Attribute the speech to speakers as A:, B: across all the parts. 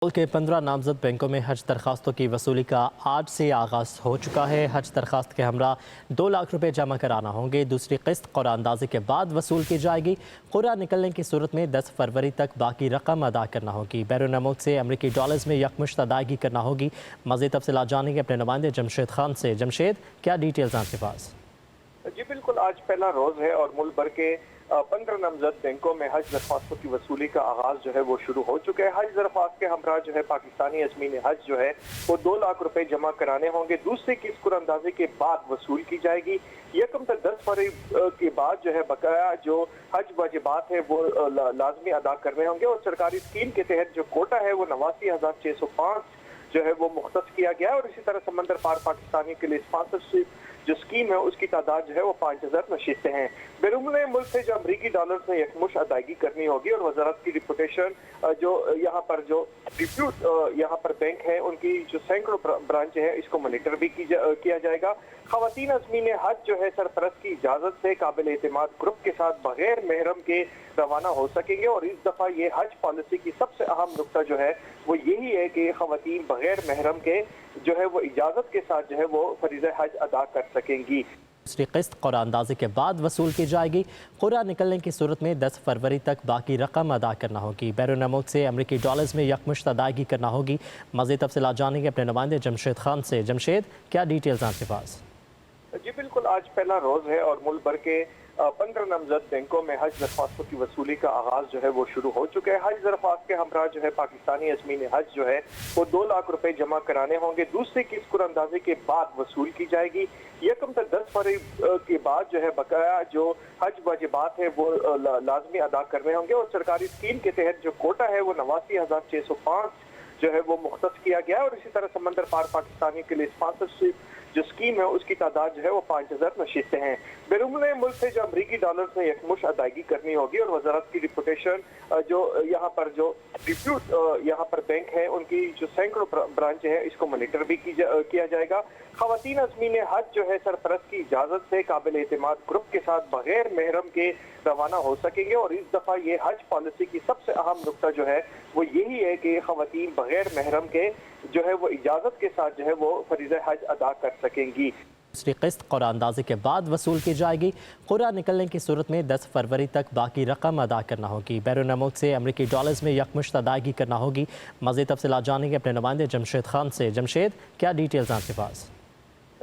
A: ملک کے 15 نامزد بینکوں میں حج درخواستوں کی وصولی کا آج سے آغاز ہو چکا ہے۔ حج درخواست کے ہمراہ 2 لاکھ روپے جمع کرانا ہوں گے۔ دوسری قسط قرعہ اندازی کے بعد وصول کی جائے گی۔ قرعہ نکلنے کی صورت میں 10 فروری تک باقی رقم ادا کرنا ہوگی۔ بیرون ملک سے امریکی ڈالرز میں یکمشت ادائیگی کرنا ہوگی۔ مزید تفصیلات جانیں گے اپنے نمائندے جمشید خان سے۔ جمشید، کیا ڈیٹیلز آپ کے پاس؟
B: جی بالکل، آج پہلا روز ہے اور ملک بھر کے 15 نامزد بینکوں میں حج درخواستوں کی وصولی کا آغاز جو ہے وہ شروع ہو چکا ہے۔ حج درخواست کے ہمراہ جو ہے پاکستانی عازمین حج جو ہے وہ 2 لاکھ روپے جمع کرانے ہوں گے۔ دوسری قسط قرعہ اندازی کے بعد وصول کی جائے گی۔ یکم تا 10 فروری کے بعد جو ہے بقایا جو حج واجبات ہیں وہ لازمی ادا کرنے ہوں گے، اور سرکاری اسکیم کے تحت جو کوٹا ہے وہ 89,605 جو ہے وہ مختص کیا گیا ہے، اور اسی طرح سمندر پار پاکستانی کے لیے اسپانسرشپ جو اسکیم ہے اس کی تعداد جو ہے وہ 5,000 نشستیں ہیں۔ بیرون ملک سے جو امریکی ڈالرز میں یکمشت ادائیگی کرنی ہوگی، اور وزارت کی ریپوٹیشن جو یہاں پر جو ڈپیوٹ یہاں پر بینک ہے ان کی جو سینکڑوں برانچ ہے اس کو مانیٹر بھی کیا جائے گا۔ خواتین عازمین حج جو ہے سرپرست کی اجازت سے قابل اعتماد گروپ کے ساتھ بغیر محرم کے روانہ ہو سکیں گے، اور اس دفعہ یہ حج پالیسی کی سب سے اہم نقطہ جو ہے وہ یہی ہے کہ خواتین بغیر محرم کے جو ہے وہ اجازت کے ساتھ جو ہے وہ فریضہ حج ادا کر سکیں گی۔
A: دوسری قسط قرعہ اندازی کے بعد وصول کی جائے گی۔ قرعہ نکلنے کی صورت میں 10 فروری تک باقی رقم ادا کرنا ہوگی۔ بیرون ملک سے امریکی ڈالرز میں یکمشت ادائیگی کرنا ہوگی۔ مزید تفصیلات جانیں گے اپنے نمائندے جمشید خان سے۔ جمشید، کیا ڈیٹیلز آپ کے پاس؟
B: جی بالکل، آج پہلا روز ہے اور ملک بھر کے 15 نامزد بینکوں میں حج درخواستوں کی وصولی کا آغاز جو ہے وہ شروع ہو چکا ہے۔ حج درخواست کے ہمراہ جو ہے پاکستانی عازمین حج جو ہے وہ 2 لاکھ روپے جمع کرانے ہوں گے۔ دوسری قسط قرعہ اندازی کے بعد وصول کی جائے گی۔ یکم تا 10 فروری کے بعد جو ہے بقایا جو حج واجبات ہیں وہ لازمی ادا کرنے ہوں گے، اور سرکاری اسکیم کے تحت جو کوٹا ہے وہ 89,605 جو ہے وہ مختص کیا گیا ہے، اور اسی طرح سمندر پار پاکستانی کے لیے اسپانسرشپ جو اسکیم ہے اس کی تعداد جو ہے وہ 5,000 نشستیں ہیں۔ بیرون ملک سے جو امریکی ڈالرز میں یکمشت ادائیگی کرنی ہوگی، اور وزارت کی ریپوٹیشن جو یہاں پر جو ڈپیوٹ یہاں پر بینک ہے ان کی جو سینکڑوں برانچ ہے اس کو مانیٹر بھی کیا جائے گا۔ خواتین عازمین حج جو ہے سرپرست کی اجازت سے قابل اعتماد گروپ کے ساتھ بغیر محرم کے روانہ ہو سکیں گے، اور اس دفعہ یہ حج پالیسی کی سب سے اہم نقطہ جو ہے وہ یہی ہے کہ خواتین بغیر محرم کے جو ہے وہ اجازت کے ساتھ جو ہے وہ فریضہ حج ادا کر سکیں گی۔
A: دوسری قسط قرعہ اندازی کے بعد وصول کی جائے گی۔ قرعہ نکلنے کی صورت میں 10 فروری تک باقی رقم ادا کرنا ہوگی۔ بیرون ملک سے امریکی ڈالرز میں یکمشت ادائیگی کرنا ہوگی۔ مزید تفصیلات جانیں گے اپنے نمائندے جمشید خان سے۔ جمشید، کیا ڈیٹیلز آپ کے پاس؟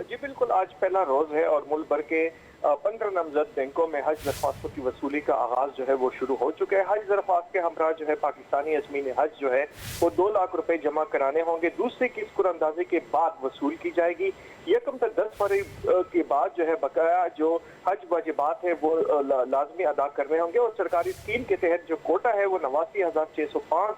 B: جی بالکل، آج پہلا روز ہے اور ملک بھر کے 15 نامزد بینکوں میں حج درخواستوں کی وصولی کا آغاز جو ہے وہ شروع ہو چکا ہے۔ حج درخواست کے ہمراہ جو ہے پاکستانی عازمین حج جو ہے وہ 2 لاکھ روپے جمع کرانے ہوں گے۔ دوسری قسط قرعہ اندازی کے بعد وصول کی جائے گی۔ یکم تا 10 فروری کے بعد جو ہے بقایا جو حج واجبات ہیں وہ لازمی ادا کرنے ہوں گے، اور سرکاری اسکیم کے تحت جو کوٹا ہے وہ 89,605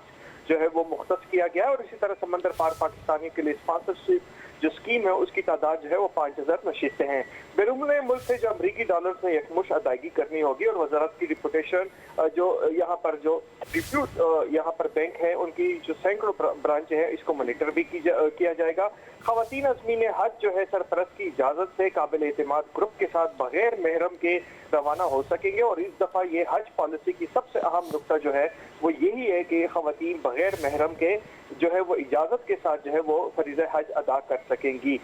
B: جو ہے وہ مختص کیا گیا ہے، اور اسی طرح سمندر پار پاکستانی کے لیے اسپانسرشپ جو اسکیم ہے اس کی تعداد جو ہے وہ 5,000 نشستیں ہیں۔ بیرون ملک سے جو امریکی ڈالرز میں یکمشت ادائیگی کرنی ہوگی، اور وزارت کی ریپوٹیشن جو یہاں پر جو ڈپیوٹ یہاں پر بینک ہے ان کی جو سینکڑوں برانچ ہے اس کو مانیٹر بھی کیا جائے گا۔ خواتین عازمین حج جو ہے سرپرست کی اجازت سے قابل اعتماد گروپ کے ساتھ بغیر محرم کے روانہ ہو سکیں گے، اور اس دفعہ یہ حج پالیسی کی سب سے اہم نقطہ جو ہے وہ یہی ہے کہ خواتین بغیر محرم کے جو ہے وہ اجازت کے ساتھ جو ہے وہ فریضہ حج ادا کر سکیں گی۔